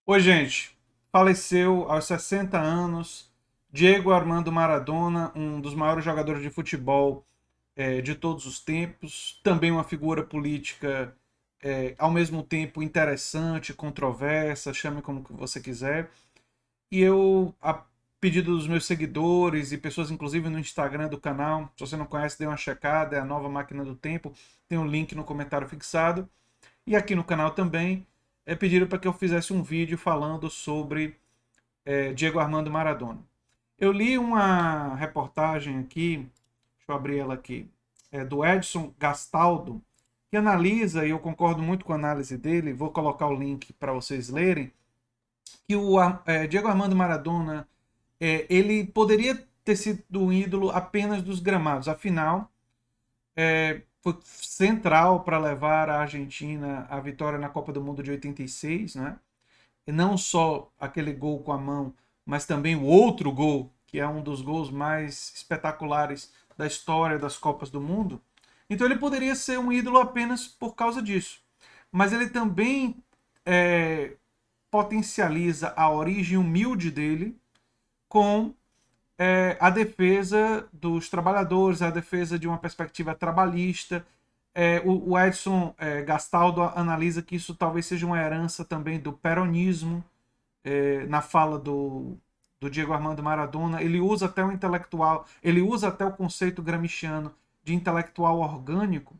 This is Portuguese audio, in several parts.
Oi, gente. Faleceu aos 60 anos Diego Armando Maradona, um dos maiores jogadores de futebol de todos os tempos, também uma figura política ao mesmo tempo interessante, controversa, chame como que você quiser. E eu, a pedido dos meus seguidores e pessoas, inclusive no Instagram do canal, se você não conhece, dê uma checada, é a Nova Máquina do Tempo, tem um link no comentário fixado. E aqui no canal também pediram para que eu fizesse um vídeo falando sobre Diego Armando Maradona. Eu li uma reportagem aqui, deixa eu abrir ela aqui, do Edson Gastaldo, que analisa, e eu concordo muito com a análise dele, vou colocar o link para vocês lerem, que o Diego Armando Maradona ele poderia ter sido um ídolo apenas dos gramados, afinal, foi central para levar a Argentina à vitória na Copa do Mundo de 86, né? E não só aquele gol com a mão, mas também o outro gol, que é um dos gols mais espetaculares da história das Copas do Mundo. Então ele poderia ser um ídolo apenas por causa disso. Mas ele também é, potencializa a origem humilde dele com a defesa dos trabalhadores, a defesa de uma perspectiva trabalhista. O Edson Gastaldo analisa que isso talvez seja uma herança também do peronismo, na fala do Diego Armando Maradona. Ele usa até o intelectual, ele usa até o conceito gramsciano de intelectual orgânico,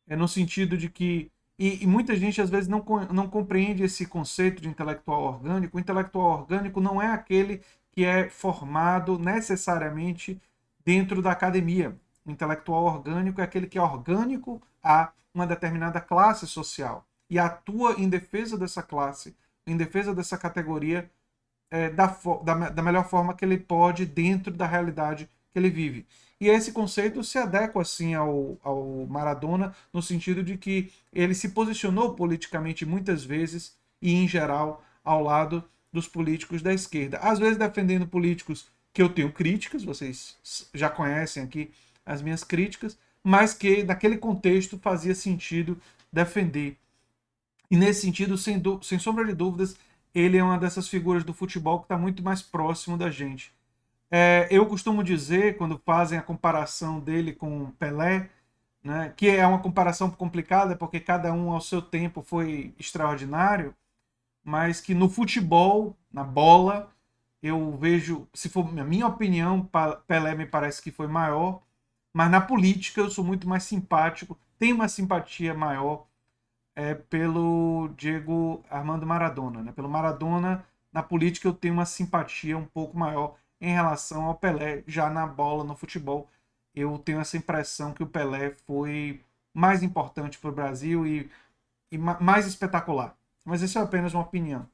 no sentido de que e muita gente às vezes não compreende esse conceito de intelectual orgânico. O intelectual orgânico não é aquele que é formado necessariamente dentro da academia. O intelectual orgânico é aquele que é orgânico a uma determinada classe social e atua em defesa dessa classe, em defesa dessa categoria, da melhor forma que ele pode dentro da realidade que ele vive. E esse conceito se adequa assim ao Maradona, no sentido de que ele se posicionou politicamente muitas vezes e, em geral, ao lado dos políticos da esquerda. Às vezes defendendo políticos que eu tenho críticas, vocês já conhecem aqui as minhas críticas, mas que naquele contexto fazia sentido defender. E nesse sentido, sem sombra de dúvidas, ele é uma dessas figuras do futebol que está muito mais próximo da gente. Eu costumo dizer, quando fazem a comparação dele com Pelé, né, que é uma comparação complicada, porque cada um ao seu tempo foi extraordinário, mas que no futebol, na bola, eu vejo, se for a minha opinião, Pelé me parece que foi maior, mas na política eu sou muito mais simpático, tenho uma simpatia maior pelo Diego Armando Maradona. Né? Pelo Maradona, na política, eu tenho uma simpatia um pouco maior em relação ao Pelé. Já na bola, no futebol, eu tenho essa impressão que o Pelé foi mais importante para o Brasil e mais espetacular. Mas isso é apenas uma opinião.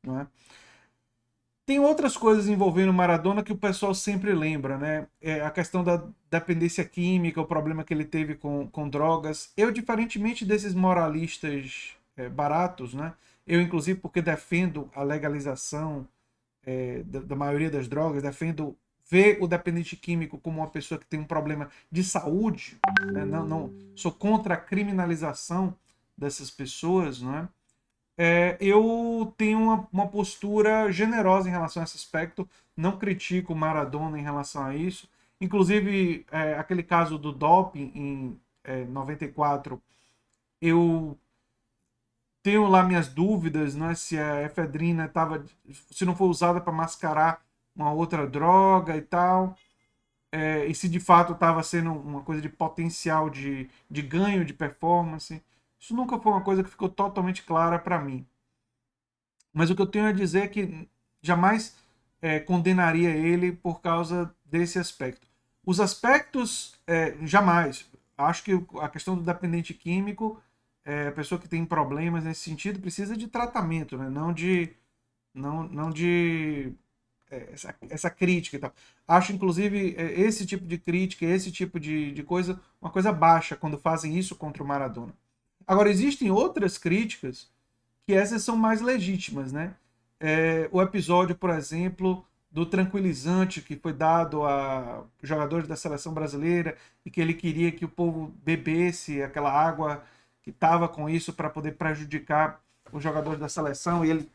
Não é? Tem outras coisas envolvendo o Maradona que o pessoal sempre lembra, né? A questão da dependência química, o problema que ele teve com drogas. Eu, diferentemente desses moralistas baratos, né? Eu, inclusive, porque defendo a legalização da maioria das drogas, defendo ver o dependente químico como uma pessoa que tem um problema de saúde, né? Não sou contra a criminalização dessas pessoas, né? Eu tenho uma postura generosa em relação a esse aspecto, não critico o Maradona em relação a isso. Inclusive, aquele caso do doping em 94, eu tenho lá minhas dúvidas, né, se a efedrina tava, se não foi usada para mascarar uma outra droga e tal, e se de fato estava sendo uma coisa de potencial de ganho de performance. Isso nunca foi uma coisa que ficou totalmente clara para mim. Mas o que eu tenho a dizer é que jamais condenaria ele por causa desse aspecto. Os aspectos, jamais. Acho que a questão do dependente químico, a pessoa que tem problemas nesse sentido, precisa de tratamento, né? Não de essa crítica e tal. Acho, inclusive, esse tipo de crítica, esse tipo de coisa, uma coisa baixa quando fazem isso contra o Maradona. Agora, existem outras críticas que essas são mais legítimas, né? O episódio, por exemplo, do tranquilizante que foi dado a jogadores da seleção brasileira e que ele queria que o povo bebesse aquela água que estava com isso para poder prejudicar os jogadores da seleção e ele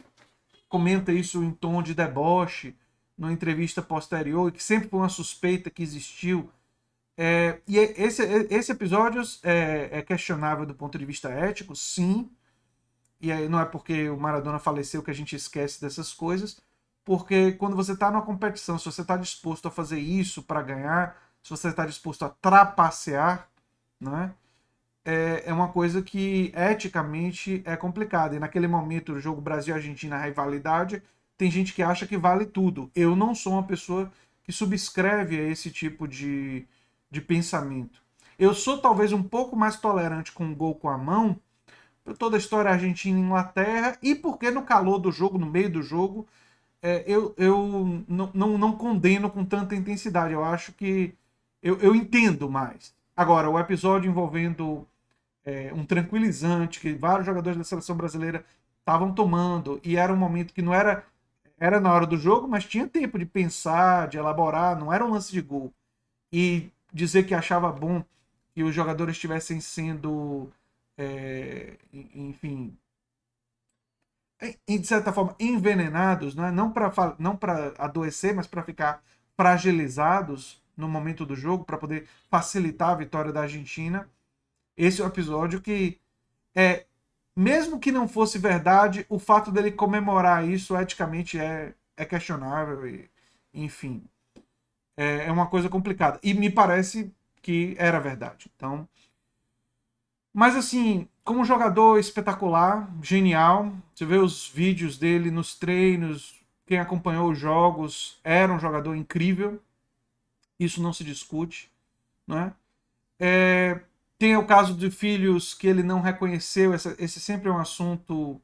comenta isso em tom de deboche, numa entrevista posterior, e que sempre foi uma suspeita que existiu. Esse episódio é questionável do ponto de vista ético, sim, e aí não é porque o Maradona faleceu que a gente esquece dessas coisas, porque quando você está numa competição, se você está disposto a fazer isso para ganhar, se você está disposto a trapacear, né, é uma coisa que eticamente é complicada. E naquele momento do jogo Brasil-Argentina, a rivalidade, tem gente que acha que vale tudo. Eu não sou uma pessoa que subscreve a esse tipo de pensamento. Eu sou talvez um pouco mais tolerante com um gol com a mão, por toda a história Argentina e Inglaterra, e porque no calor do jogo, no meio do jogo, eu não condeno com tanta intensidade. Eu acho que eu entendo mais. Agora, o episódio envolvendo um tranquilizante que vários jogadores da seleção brasileira estavam tomando, e era um momento que não era, era na hora do jogo, mas tinha tempo de pensar, de elaborar, não era um lance de gol. E dizer que achava bom que os jogadores estivessem sendo, enfim, de certa forma, envenenados, né? Não para adoecer, mas para ficar fragilizados no momento do jogo, para poder facilitar a vitória da Argentina. Esse é o episódio que, mesmo que não fosse verdade, o fato dele comemorar isso eticamente é questionável, e, enfim, é uma coisa complicada. E me parece que era verdade. Então, mas assim, como jogador espetacular, genial. Você vê os vídeos dele nos treinos, quem acompanhou os jogos, era um jogador incrível. Isso não se discute, não é? Tem o caso de filhos que ele não reconheceu. Esse sempre é um assunto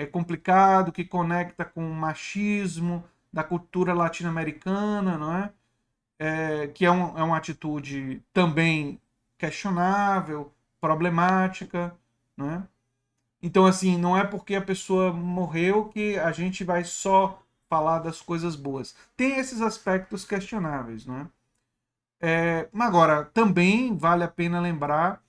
complicado, que conecta com o machismo da cultura latino-americana, não é? Que é uma atitude também questionável, problemática, não é? Então, assim, não é porque a pessoa morreu que a gente vai só falar das coisas boas. Tem esses aspectos questionáveis, não é? Mas agora, também vale a pena lembrar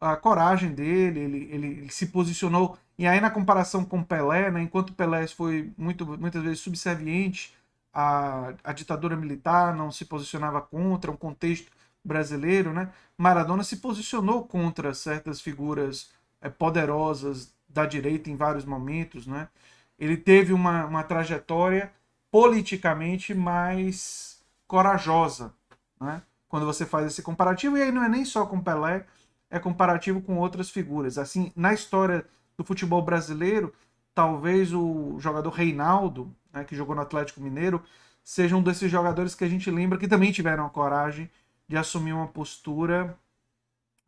a coragem dele, ele se posicionou, e aí na comparação com Pelé, né, enquanto Pelé foi muitas vezes subserviente à ditadura militar, não se posicionava contra um contexto brasileiro, né, Maradona se posicionou contra certas figuras poderosas da direita em vários momentos, né, ele teve uma trajetória politicamente mais corajosa, né, quando você faz esse comparativo, e aí não é nem só com Pelé, é comparativo com outras figuras. Assim, na história do futebol brasileiro, talvez o jogador Reinaldo, né, que jogou no Atlético Mineiro, seja um desses jogadores que a gente lembra que também tiveram a coragem de assumir uma postura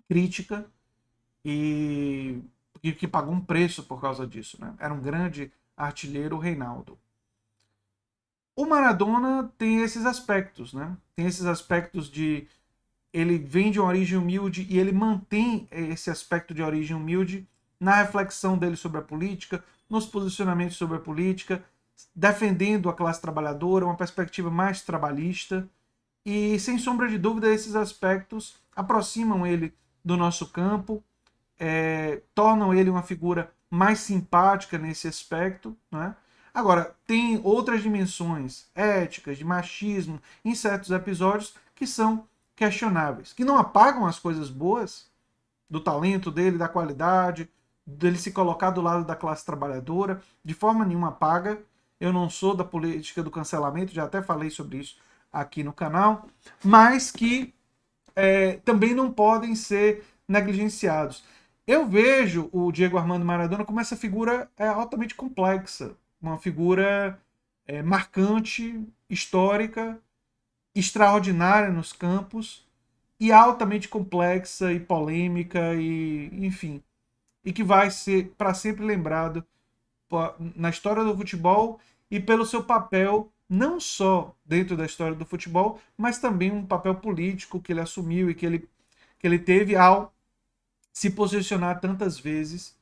crítica e que pagou um preço por causa disso. Né? Era um grande artilheiro, o Reinaldo. O Maradona tem esses aspectos, né? Tem esses aspectos de ele vem de uma origem humilde e ele mantém esse aspecto de origem humilde na reflexão dele sobre a política, nos posicionamentos sobre a política, defendendo a classe trabalhadora, uma perspectiva mais trabalhista. E, sem sombra de dúvida, esses aspectos aproximam ele do nosso campo, tornam ele uma figura mais simpática nesse aspecto, né? Agora, tem outras dimensões éticas, de machismo, em certos episódios que são questionáveis, que não apagam as coisas boas do talento dele, da qualidade, dele se colocar do lado da classe trabalhadora, de forma nenhuma apaga. Eu não sou da política do cancelamento, já até falei sobre isso aqui no canal, mas que também não podem ser negligenciados. Eu vejo o Diego Armando Maradona como essa figura altamente complexa, uma figura marcante, histórica, extraordinária nos campos e altamente complexa e polêmica e, enfim, e que vai ser para sempre lembrado na história do futebol e pelo seu papel não só dentro da história do futebol, mas também um papel político que ele assumiu e que ele teve ao se posicionar tantas vezes.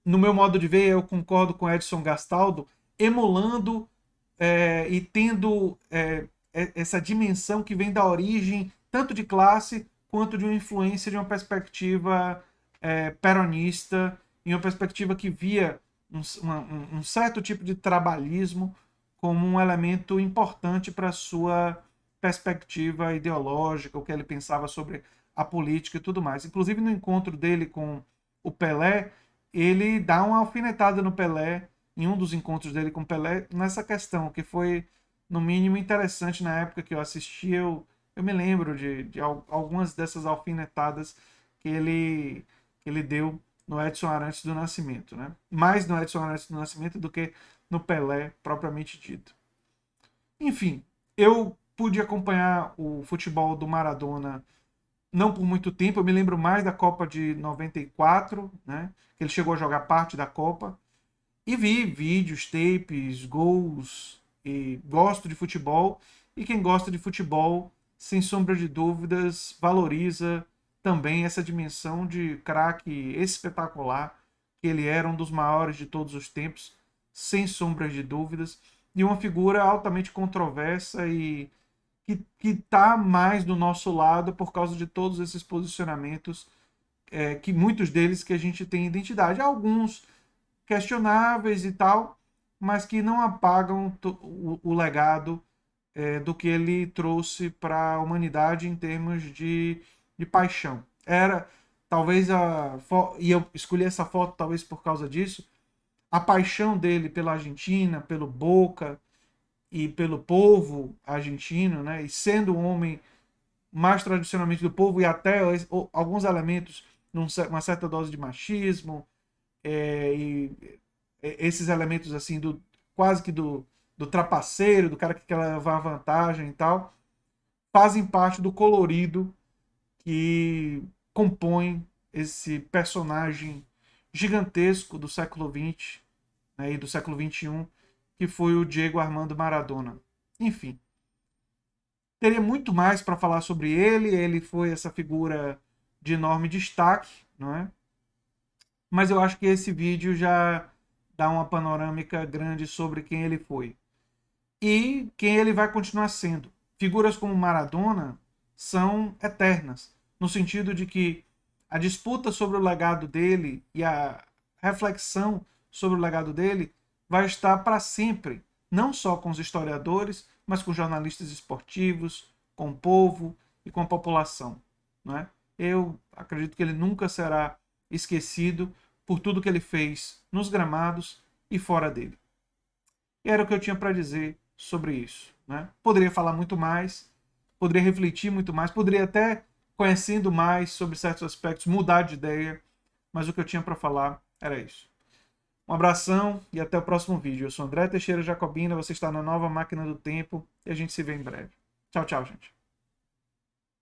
No meu modo de ver, eu concordo com Edson Gastaldo, emulando e tendo essa dimensão que vem da origem tanto de classe quanto de uma influência de uma perspectiva peronista e uma perspectiva que via um certo tipo de trabalhismo como um elemento importante para a sua perspectiva ideológica, o que ele pensava sobre a política e tudo mais. Inclusive, no encontro dele com o Pelé, ele dá uma alfinetada no Pelé, em um dos encontros dele com o Pelé, nessa questão, que foi, no mínimo, interessante na época que eu assisti. Eu me lembro de algumas dessas alfinetadas que ele deu no Edson Arantes do Nascimento, né? Mais no Edson Arantes do Nascimento do que no Pelé propriamente dito. Enfim, eu pude acompanhar o futebol do Maradona não por muito tempo, eu me lembro mais da Copa de 94, né? Que ele chegou a jogar parte da Copa, e vi vídeos, tapes, gols, e gosto de futebol, e quem gosta de futebol, sem sombra de dúvidas, valoriza também essa dimensão de craque espetacular, que ele era um dos maiores de todos os tempos, sem sombra de dúvidas, e uma figura altamente controversa e que está mais do nosso lado por causa de todos esses posicionamentos, que muitos deles que a gente tem identidade. Alguns questionáveis e tal, mas que não apagam o legado do que ele trouxe para a humanidade em termos de paixão. Era talvez e eu escolhi essa foto talvez por causa disso, a paixão dele pela Argentina, pelo Boca e pelo povo argentino, né? E sendo um homem mais tradicionalmente do povo e até alguns elementos uma certa dose de machismo, e esses elementos assim do quase que do trapaceiro, do cara que quer levar vantagem e tal, fazem parte do colorido que compõe esse personagem gigantesco do século XX, né, e do século XXI, que foi o Diego Armando Maradona. Enfim, teria muito mais para falar sobre ele. Ele foi essa figura de enorme destaque, não é? Mas eu acho que esse vídeo já dá uma panorâmica grande sobre quem ele foi e quem ele vai continuar sendo. Figuras como Maradona são eternas, no sentido de que a disputa sobre o legado dele e a reflexão sobre o legado dele vai estar para sempre, não só com os historiadores, mas com jornalistas esportivos, com o povo e com a população. Não é? Eu acredito que ele nunca será esquecido por tudo que ele fez nos gramados e fora dele. E era o que eu tinha para dizer sobre isso. Né? Poderia falar muito mais, poderia refletir muito mais, poderia até, conhecendo mais sobre certos aspectos, mudar de ideia, mas o que eu tinha para falar era isso. Um abração e até o próximo vídeo. Eu sou André Teixeira Jacobina, você está na Nova Máquina do Tempo e a gente se vê em breve. Tchau, tchau, gente.